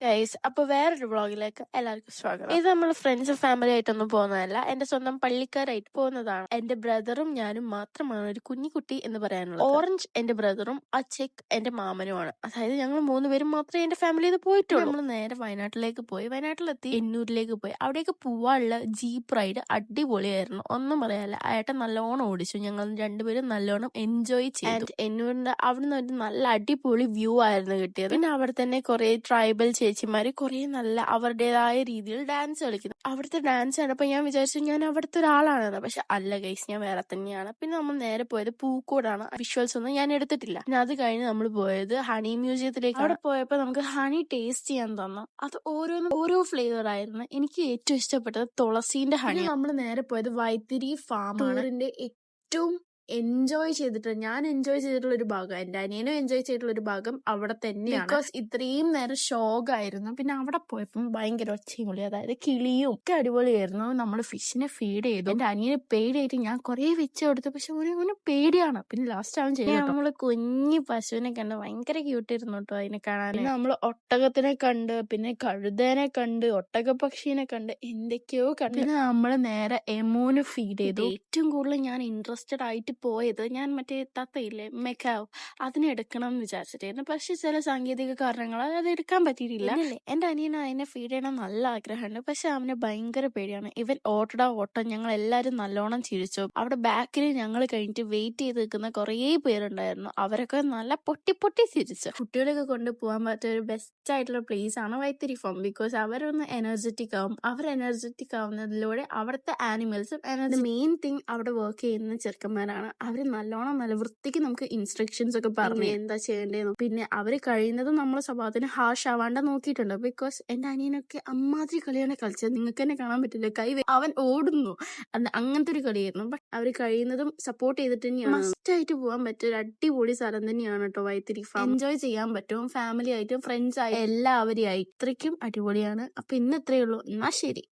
Guys, അപ്പൊ വേറൊരു വ്ളോഗിലേക്ക് എല്ലാവർക്കും സ്വാഗതം. ഇത് നമ്മൾ ഫ്രണ്ട്സും ഫാമിലി ആയിട്ടൊന്നും പോകുന്നതല്ല, എന്റെ സ്വന്തം പള്ളിക്കാരായിട്ട് പോകുന്നതാണ്. എന്റെ ബ്രദറും ഞാനും മാത്രമാണ് ഒരു കുഞ്ഞിക്കുട്ടി എന്ന് പറയാനുള്ളത്. ഓറഞ്ച് എന്റെ ബ്രദറും അച്ചേക്ക് എന്റെ മാമനുമാണ്. അതായത് ഞങ്ങൾ 3 പേരും മാത്രമേ എന്റെ ഫാമിലിയിൽ നിന്ന് പോയിട്ടുള്ളൂ. നമ്മൾ നേരെ വയനാട്ടിലേക്ക് പോയി. വയനാട്ടിലെത്തി എന്നൂരിലേക്ക് പോയി. അവിടേക്ക് പോവാനുള്ള ജീപ്പ് റൈഡ് അടിപൊളിയായിരുന്നു, ഒന്നും പറയാനില്ല. ഏട്ടൻ നല്ലോണം ഓടിച്ചു, ഞങ്ങൾ രണ്ടുപേരും നല്ലോണം എൻജോയ് ചെയ്തു. എന്നൂരിന്റെ അവിടുന്ന് ഒരു നല്ല അടിപൊളി വ്യൂ ആയിരുന്നു കിട്ടിയത്. പിന്നെ അവിടെ തന്നെ കുറെ ട്രൈബൽ ചേച്ചിമാര് കുറെ നല്ല അവരുടേതായ രീതിയിൽ ഡാൻസ് കളിക്കുന്നു. അവിടുത്തെ ഡാൻസ് കണ്ടപ്പോ ഞാൻ വിചാരിച്ചു ഞാൻ അവിടുത്തെ ഒരാളാണെന്ന്. പക്ഷെ അല്ല ഗൈസ്, ഞാൻ വേറെ തന്നെയാണ്. പിന്നെ നമ്മൾ നേരെ പോയത് പൂക്കോടാണ്. വിഷ്വൽസ് ഒന്നും ഞാൻ എടുത്തിട്ടില്ല. പിന്നെ അത് കഴിഞ്ഞ് നമ്മൾ പോയത് ഹണി മ്യൂസിയത്തിലേക്ക്. അവിടെ പോയപ്പോ നമുക്ക് ഹണി ടേസ്റ്റ് ചെയ്യാൻ തന്നു. അത് ഓരോന്നും ഓരോ ഫ്ലേവർ ആയിരുന്നു. എനിക്ക് ഏറ്റവും ഇഷ്ടപ്പെട്ടത് തുളസീന്റെ ഹണി. നമ്മൾ നേരെ പോയത് വൈത്തിരി ഫാമാണ്. ഏറ്റവും ഞാൻ എൻജോയ് ചെയ്തിട്ടുള്ള ഒരു ഭാഗം, എന്റെ അനിയനും എൻജോയ് ചെയ്തിട്ടുള്ള ഒരു ഭാഗം അവിടെ തന്നെയാണ്. ബിക്കോസ് ഇത്രയും നേരം ഷോക്കായിരുന്നു. പിന്നെ അവിടെ പോയപ്പം ഭയങ്കര ഒച്ചയും വിളി, അതായത് കിളിയും ഒക്കെ അടിപൊളിയായിരുന്നു. നമ്മൾ ഫിഷിനെ ഫീഡ് ചെയ്തു. എന്റെ അനിയന് പേടിയായിട്ട് ഞാൻ കുറെ വെച്ച് കൊടുത്തു, പക്ഷെ ഒരു പേടിയാണ്. പിന്നെ ലാസ്റ്റ് അവൻ ചെയ്തു. നമ്മള് കുഞ്ഞി പശുവിനെ കണ്ട് ഭയങ്കര ക്യൂട്ടായിരുന്നു കേട്ടോ അതിനെ കാണാൻ. പിന്നെ നമ്മള് ഒട്ടകത്തിനെ കണ്ട്, പിന്നെ കഴുതേനെ കണ്ട്, ഒട്ടകപക്ഷീനെ കണ്ട്, എന്തൊക്കെയോ കണ്ട്. പിന്നെ നമ്മള് നേരെ എമൂന് ഫീഡ് ചെയ്തു. ഏറ്റവും കൂടുതൽ ഞാൻ ഇൻട്രസ്റ്റഡ് ആയിട്ട് പോയത്, ഞാൻ മറ്റേ തത്തയില്ലേ മെക്കാവ്, അതിനെ എടുക്കണം എന്ന് വിചാരിച്ചിട്ടായിരുന്നു. പക്ഷെ ചില സാങ്കേതിക കാരണങ്ങളാൽ അത് എടുക്കാൻ പറ്റിയിട്ടില്ല. എന്റെ അനിയന് അതിനെ ഫീഡ് ചെയ്യണം നല്ല ആഗ്രഹമുണ്ട്, പക്ഷെ അവന് ഭയങ്കര പേടിയാണ്. ഇവൻ ഓട്ടം ഞങ്ങൾ എല്ലാരും നല്ലോണം ചിരിച്ചു. അവിടെ ബാക്കിൽ ഞങ്ങൾ കഴിഞ്ഞിട്ട് വെയിറ്റ് ചെയ്ത് നിൽക്കുന്ന കുറേ പേരുണ്ടായിരുന്നു. അവരൊക്കെ നല്ല പൊട്ടി പൊട്ടി ചിരിച്ചു. കുട്ടികളൊക്കെ കൊണ്ടുപോകാൻ പറ്റിയ ഒരു ബെസ്റ്റ് ആയിട്ടുള്ള പ്ലേസ് ആണ് വൈത്തിരി ഫാം. ബിക്കോസ് അവരൊന്ന് എനർജറ്റിക് ആവും. അവർ എനർജറ്റിക് ആവുന്നതിലൂടെ അവിടുത്തെ ആനിമൽസും മെയിൻ തിങ് അവിടെ വർക്ക് ചെയ്യുന്ന ചെറുക്കന്മാരാണ്. അവര് നല്ലോണം നല്ല വൃത്തിക്ക് നമുക്ക് ഇൻസ്ട്രക്ഷൻസ് ഒക്കെ പറഞ്ഞു എന്താ ചെയ്യേണ്ടതെന്ന്. പിന്നെ അവര് കഴിയുന്നതും നമ്മളെ സ്വഭാവത്തിന് ഹാഷ് ആവാണ്ട് നോക്കിയിട്ടുണ്ട്. ബിക്കോസ് എന്റെ അനിയനൊക്കെ അമ്മാതിരി കളിയാണ് കളിച്ചത്. നിങ്ങൾക്ക് തന്നെ കാണാൻ പറ്റില്ല, അവൻ ഓടുന്നു, അങ്ങനത്തെ ഒരു കളിയായിരുന്നു. ബട്ട് അവര് കഴിയുന്നതും സപ്പോർട്ട് ചെയ്തിട്ട് തന്നെയാണ്. മസ്റ്റ് ആയിട്ട് പോകാൻ പറ്റിയ ഒരു അടിപൊളി സ്ഥലം തന്നെയാണ് കേട്ടോ വൈത്തിരി ഫാം. എൻജോയ് ചെയ്യാൻ പറ്റും, ഫാമിലി ആയിട്ടും ഫ്രണ്ട്സ് ആയിട്ടും എല്ലാവരെയും. ഇത്രയ്ക്കും അടിപൊളിയാണ്. അപ്പൊ ഇന്ന് ഇത്രയേ ഉള്ളൂ. എന്നാ ശരി.